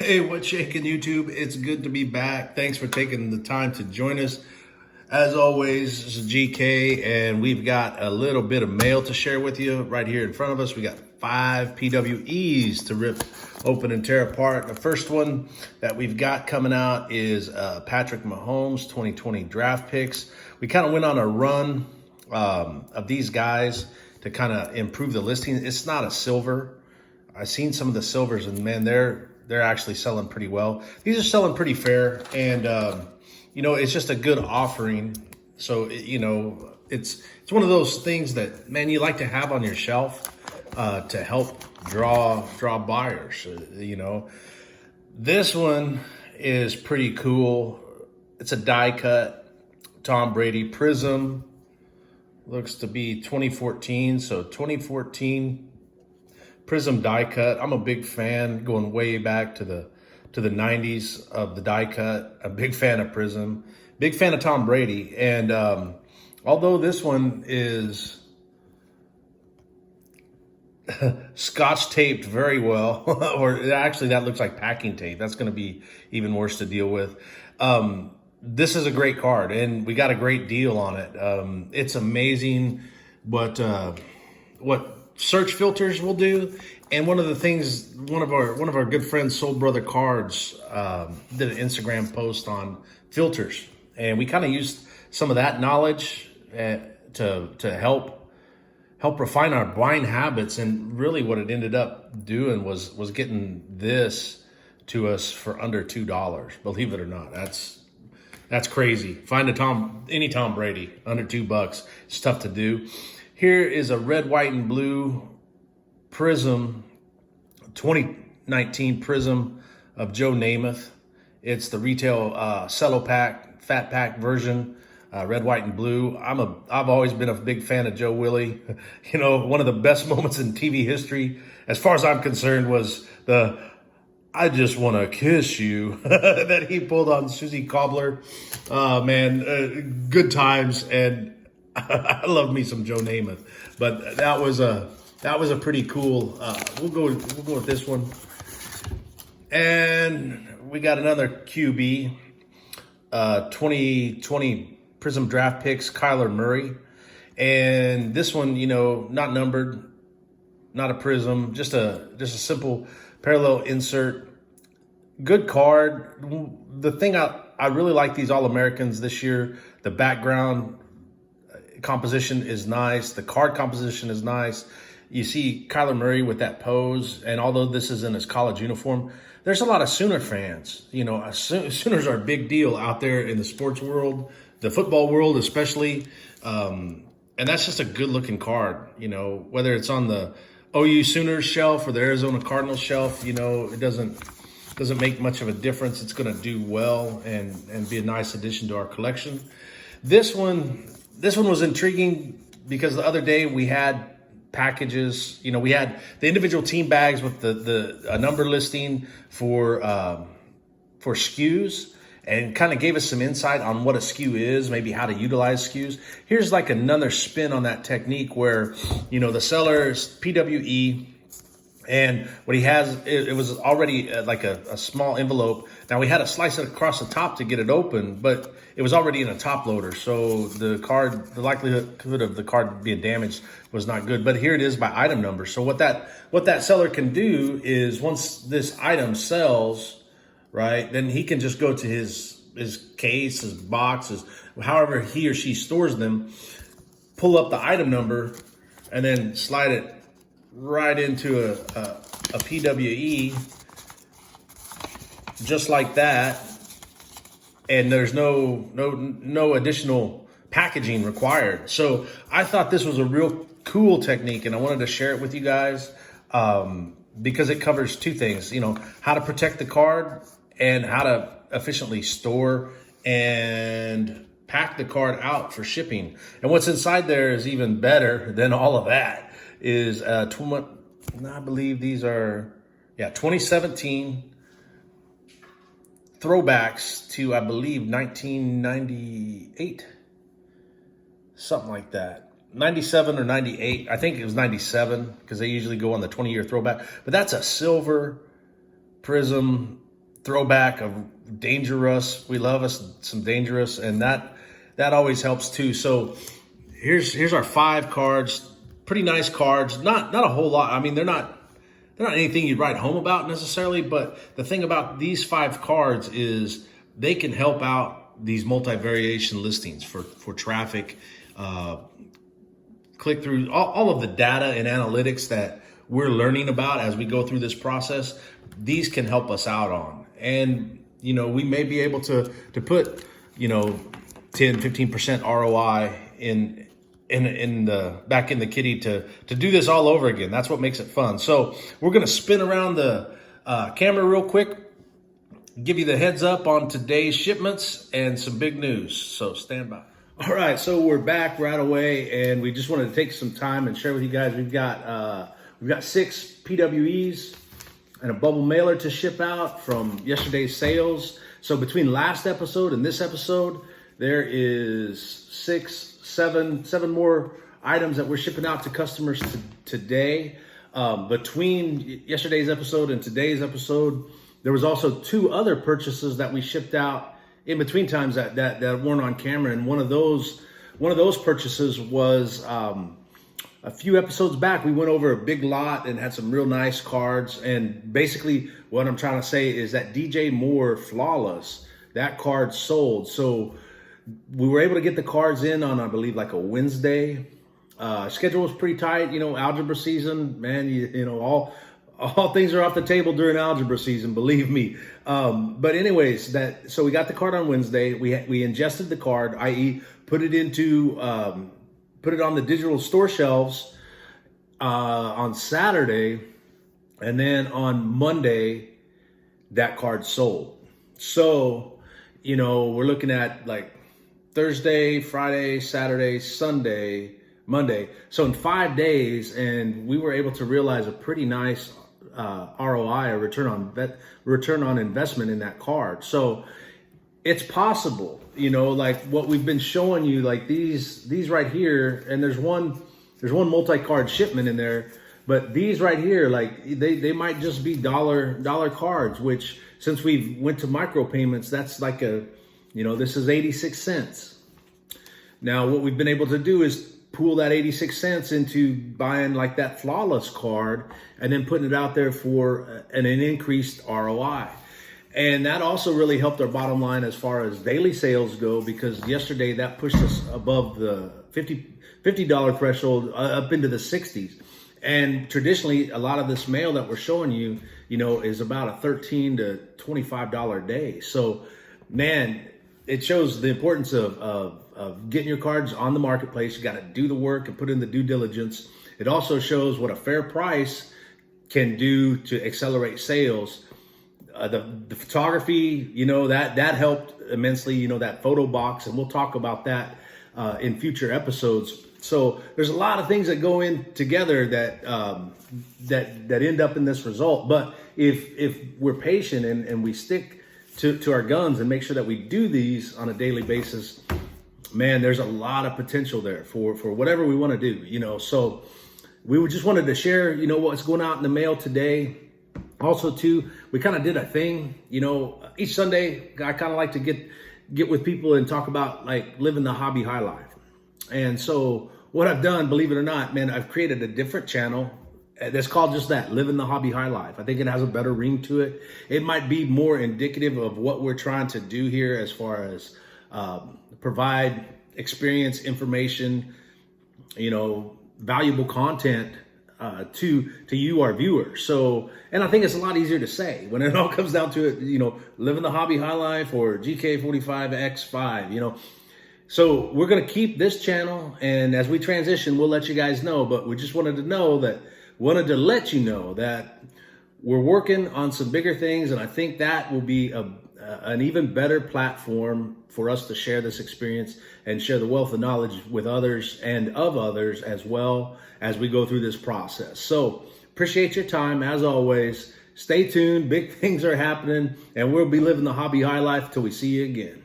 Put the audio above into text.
Hey, what's shaking YouTube? It's good to be back. Thanks for taking the time to join us. As always, this is GK, and we've got a little bit of mail to share with you right here in front of us. We got 5 PWEs to rip open and tear apart. The first one that we've got coming out is Patrick Mahomes 2020 draft picks. We kind of went on a run of these guys to kind of improve the listing. It's not a silver. I've seen some of the silvers, and man, they're actually selling pretty well. These are selling pretty fair, and it's just a good offering. So it's one of those things that, man, you like to have on your shelf to help draw buyers. This one is pretty cool. It's a die cut Tom Brady Prism. Looks to be 2014, so 2014 Prism die cut. I'm a big fan, going way back to the 90s of the die cut. A big fan of Prism, big fan of Tom Brady. And although this one is scotch taped very well, or actually that looks like packing tape. That's going to be even worse to deal with. This is a great card, and we got a great deal on it. It's amazing what search filters will do. And one of the things, one of our good friends, Soul Brother Cards, did an Instagram post on filters, and we kind of used some of that knowledge to help refine our buying habits. And really what it ended up doing was getting this to us for under $2. Believe it or not, that's crazy. Find any Tom Brady under $2. It's tough to do. Here is a red, white, and blue Prism, 2019 Prism of Joe Namath. It's the retail cello pack, fat pack version, red, white, and blue. I've always been a big fan of Joe Willie. One of the best moments in TV history, as far as I'm concerned, was the "I just want to kiss you" that he pulled on Susie Cobbler. Good times, and I love me some Joe Namath. But that was a pretty cool. We'll go with this one, and we got another QB, 2020 Prism draft picks, Kyler Murray, and this one, not numbered, not a Prism, just a simple parallel insert. Good card. The thing I really like these All-Americans this year, the background composition is nice. The card composition is nice. You see Kyler Murray with that pose, and although this is in his college uniform, there's a lot of Sooner fans. Sooners are a big deal out there in the sports world, the football world especially, and that's just a good-looking card. Whether it's on the OU Sooners shelf or the Arizona Cardinals shelf, it doesn't make much of a difference. It's going to do well and be a nice addition to our collection. This one was intriguing because the other day we had packages. We had the individual team bags with a number listing for SKUs, and kind of gave us some insight on what a SKU is, maybe how to utilize SKUs. Here's like another spin on that technique where, the seller is PWE, and what he has, it was already like a small envelope. Now we had to slice it across the top to get it open, but it was already in a top loader. So the likelihood of the card being damaged was not good. But here it is by item number. So what that seller can do is, once this item sells, right, then he can just go to his case, his boxes, however he or she stores them, pull up the item number, and then slide it right into a PWE, just like that, and there's no additional packaging required. So I thought this was a real cool technique, and I wanted to share it with you guys because it covers two things: how to protect the card and how to efficiently store and pack the card out for shipping. And what's inside there is even better than all of that. Is I believe these are 2017 throwbacks to, I believe, 1998, something like that, 97 or 98. I think it was 97 because they usually go on the 20-year throwback. But that's a silver Prism throwback of Dangerous. We love us some Dangerous, and that always helps too. So here's our 5 cards. Pretty nice cards. Not a whole lot. I mean, they're not anything you'd write home about necessarily, but the thing about these 5 cards is they can help out these multi-variation listings for traffic, click through, all of the data and analytics that we're learning about as we go through this process. These can help us out on. And, we may be able to put, 10-15% ROI in the back in the kitty to do this all over again. That's what makes it fun. So we're going to spin around the camera real quick, give you the heads up on today's shipments and some big news. So stand by. All right, so we're back right away, and we just wanted to take some time and share with you guys. We've got 6 PWEs and a bubble mailer to ship out from yesterday's sales. So between last episode and this episode, there is 7 more items that we're shipping out to customers today. Between yesterday's episode and today's episode, there was also 2 other purchases that we shipped out in between times that weren't on camera. And one of those purchases was a few episodes back. We went over a big lot and had some real nice cards. And basically what I'm trying to say is that DJ Moore Flawless, that card sold. So we were able to get the cards in on, I believe, like a Wednesday. Schedule was pretty tight, algebra season, man, all things are off the table during algebra season, believe me. But anyways, so we got the card on Wednesday. We ingested the card, i.e. put it on the digital store shelves on Saturday, and then on Monday, that card sold. So, we're looking at like Thursday, Friday, Saturday, Sunday, Monday. So in 5 days, and we were able to realize a pretty nice ROI, a return on investment in that card. So it's possible, like what we've been showing you, like these right here, and there's one multi-card shipment in there, but these right here, like they might just be dollar cards, which since we went to micropayments, that's like this is 86 cents. Now, what we've been able to do is pool that 86 cents into buying like that Flawless card and then putting it out there for an increased ROI. And that also really helped our bottom line as far as daily sales go, because yesterday that pushed us above the $50 threshold, up into the 60s. And traditionally, a lot of this mail that we're showing you, is about a $13 to $25 day. So, man, it shows the importance of getting your cards on the marketplace. You got to do the work and put in the due diligence. It also shows what a fair price can do to accelerate sales. The photography, that helped immensely, that photo box, and we'll talk about that in future episodes. So there's a lot of things that go in together that end up in this result. But if we're patient and we stick to our guns and make sure that we do these on a daily basis, man, there's a lot of potential there for whatever we want to do, So we just wanted to share, what's going out in the mail today. Also, too, we kind of did a thing, each Sunday, I kind of like to get with people and talk about like living the hobby high life. And so what I've done, believe it or not, man, I've created a different channel that's called just that, Living the Hobby High Life. I think it has a better ring to it. It might be more indicative of what we're trying to do here as far as provide experience, information, valuable content to you, our viewers. So, and I think it's a lot easier to say when it all comes down to it, living the hobby high life or GK45X5, So we're going to keep this channel, and as we transition, we'll let you guys know, but we just wanted to let you know that we're working on some bigger things, and I think that will be an even better platform for us to share this experience and share the wealth of knowledge with others and of others as well as we go through this process. So appreciate your time. As always, stay tuned. Big things are happening, and we'll be living the hobby high life till we see you again.